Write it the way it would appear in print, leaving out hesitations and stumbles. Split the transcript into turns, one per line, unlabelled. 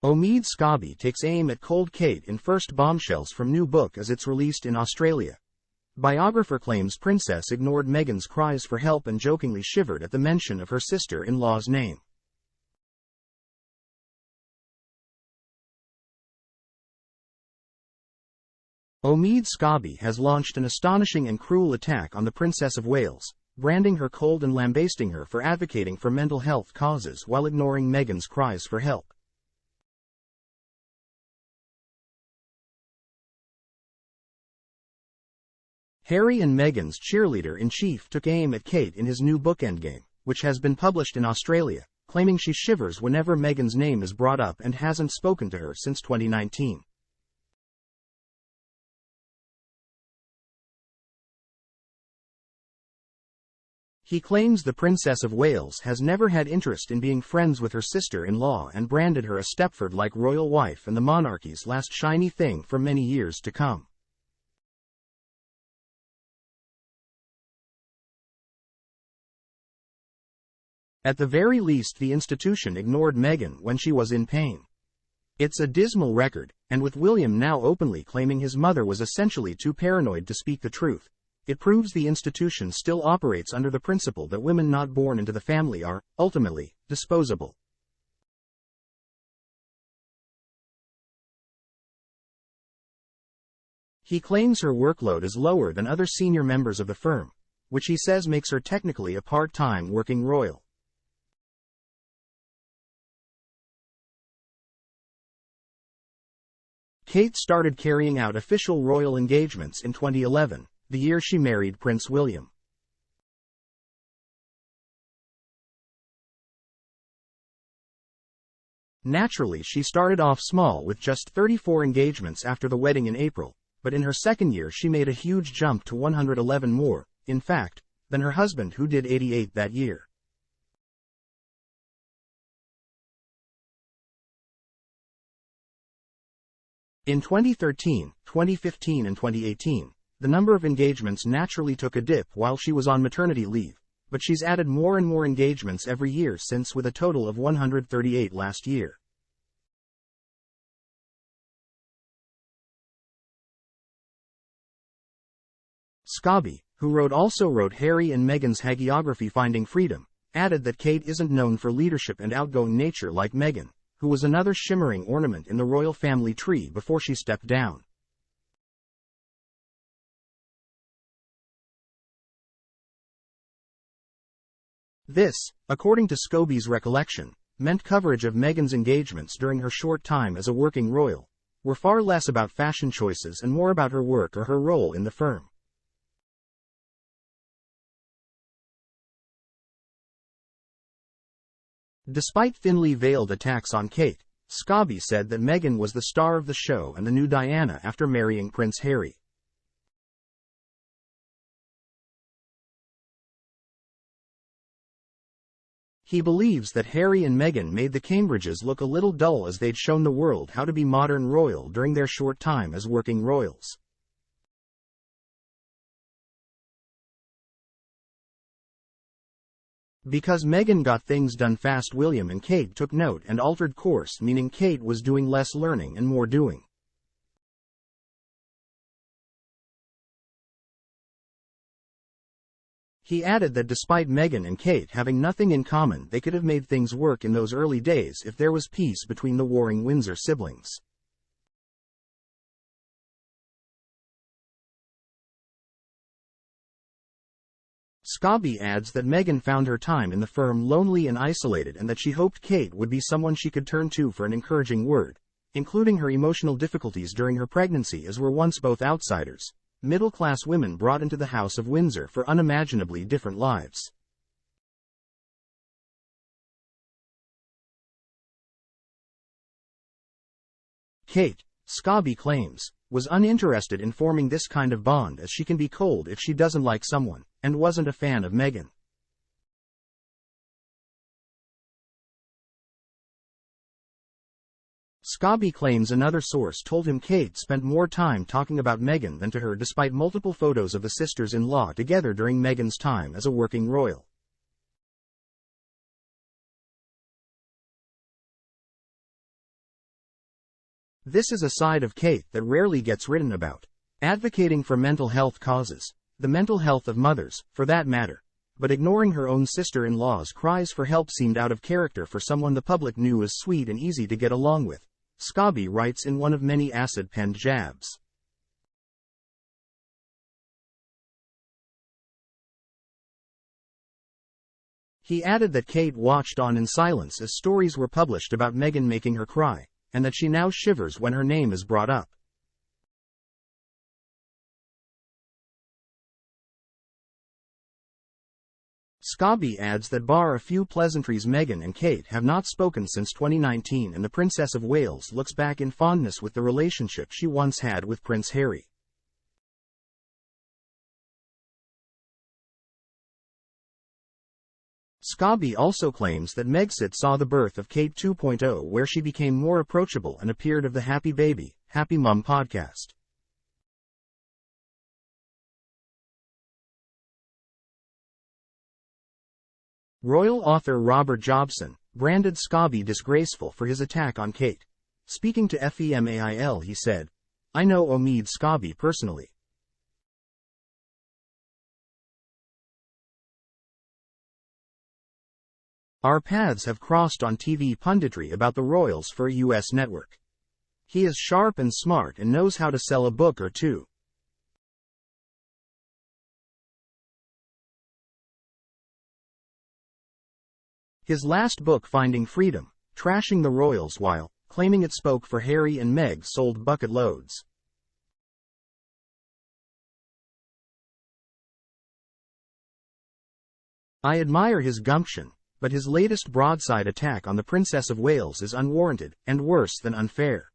Omid Scobie takes aim at cold Kate in first bombshells from new book as it's released in Australia. Biographer claims princess ignored Meghan's cries for help and jokingly shivered at the mention of her sister-in-law's name. Omid Scobie has launched an astonishing and cruel attack on the Princess of Wales, branding her cold and lambasting her for advocating for mental health causes while ignoring Meghan's cries for help. Harry and Meghan's cheerleader-in-chief took aim at Kate in his new book Endgame, which has been published in Australia, claiming she shivers whenever Meghan's name is brought up and hasn't spoken to her since 2019. He claims the Princess of Wales has never had interest in being friends with her sister-in-law and branded her a Stepford-like royal wife and the monarchy's last shiny thing for many years to come. At the very least, the institution ignored Meghan when she was in pain. It's a dismal record, and with William now openly claiming his mother was essentially too paranoid to speak the truth, it proves the institution still operates under the principle that women not born into the family are, ultimately, disposable. He claims her workload is lower than other senior members of the firm, which he says makes her technically a part-time working royal. Kate started carrying out official royal engagements in 2011, the year she married Prince William. Naturally, she started off small with just 34 engagements after the wedding in April, but in her second year she made a huge jump to 111 more, in fact, than her husband, who did 88 that year. In 2013, 2015 and 2018, the number of engagements naturally took a dip while she was on maternity leave, but she's added more and more engagements every year since, with a total of 138 last year. Scobie, who also wrote Harry and Meghan's hagiography Finding Freedom, added that Kate isn't known for leadership and outgoing nature like Meghan, who was another shimmering ornament in the royal family tree before she stepped down. This, according to Scobie's recollection, meant coverage of Meghan's engagements during her short time as a working royal were far less about fashion choices and more about her work or her role in the firm. Despite thinly veiled attacks on Kate, Scobie said that Meghan was the star of the show and the new Diana after marrying Prince Harry. He believes that Harry and Meghan made the Cambridges look a little dull as they'd shown the world how to be modern royal during their short time as working royals. Because Meghan got things done fast, William and Kate took note and altered course, meaning Kate was doing less learning and more doing. He added that despite Meghan and Kate having nothing in common, they could have made things work in those early days if there was peace between the warring Windsor siblings. Scobie adds that Meghan found her time in the firm lonely and isolated, and that she hoped Kate would be someone she could turn to for an encouraging word, including her emotional difficulties during her pregnancy, as were once both outsiders, middle-class women brought into the House of Windsor for unimaginably different lives. Kate, Scobie claims, was uninterested in forming this kind of bond, as she can be cold if she doesn't like someone, and wasn't a fan of Meghan. Scobie claims another source told him Kate spent more time talking about Meghan than to her, despite multiple photos of the sisters-in-law together during Meghan's time as a working royal. This is a side of Kate that rarely gets written about. Advocating for mental health causes, the mental health of mothers, for that matter. But ignoring her own sister-in-law's cries for help seemed out of character for someone the public knew as sweet and easy to get along with, Scobie writes in one of many acid-penned jabs. He added that Kate watched on in silence as stories were published about Meghan making her cry, and that she now shivers when her name is brought up. Scobie adds that bar a few pleasantries, Meghan and Kate have not spoken since 2019, and the Princess of Wales looks back in fondness with the relationship she once had with Prince Harry. Scobie also claims that Megxit saw the birth of Kate 2.0, where she became more approachable and appeared of the Happy Baby, Happy Mum podcast. Royal author Robert Jobson branded Scobie disgraceful for his attack on Kate. Speaking to FEMAIL, he said, "I know Omid Scobie personally. Our paths have crossed on TV punditry about the royals for a US network. He is sharp and smart and knows how to sell a book or two. His last book, Finding Freedom, trashing the royals while claiming it spoke for Harry and Meg, sold bucket loads. I admire his gumption, but his latest broadside attack on the Princess of Wales is unwarranted and worse than unfair.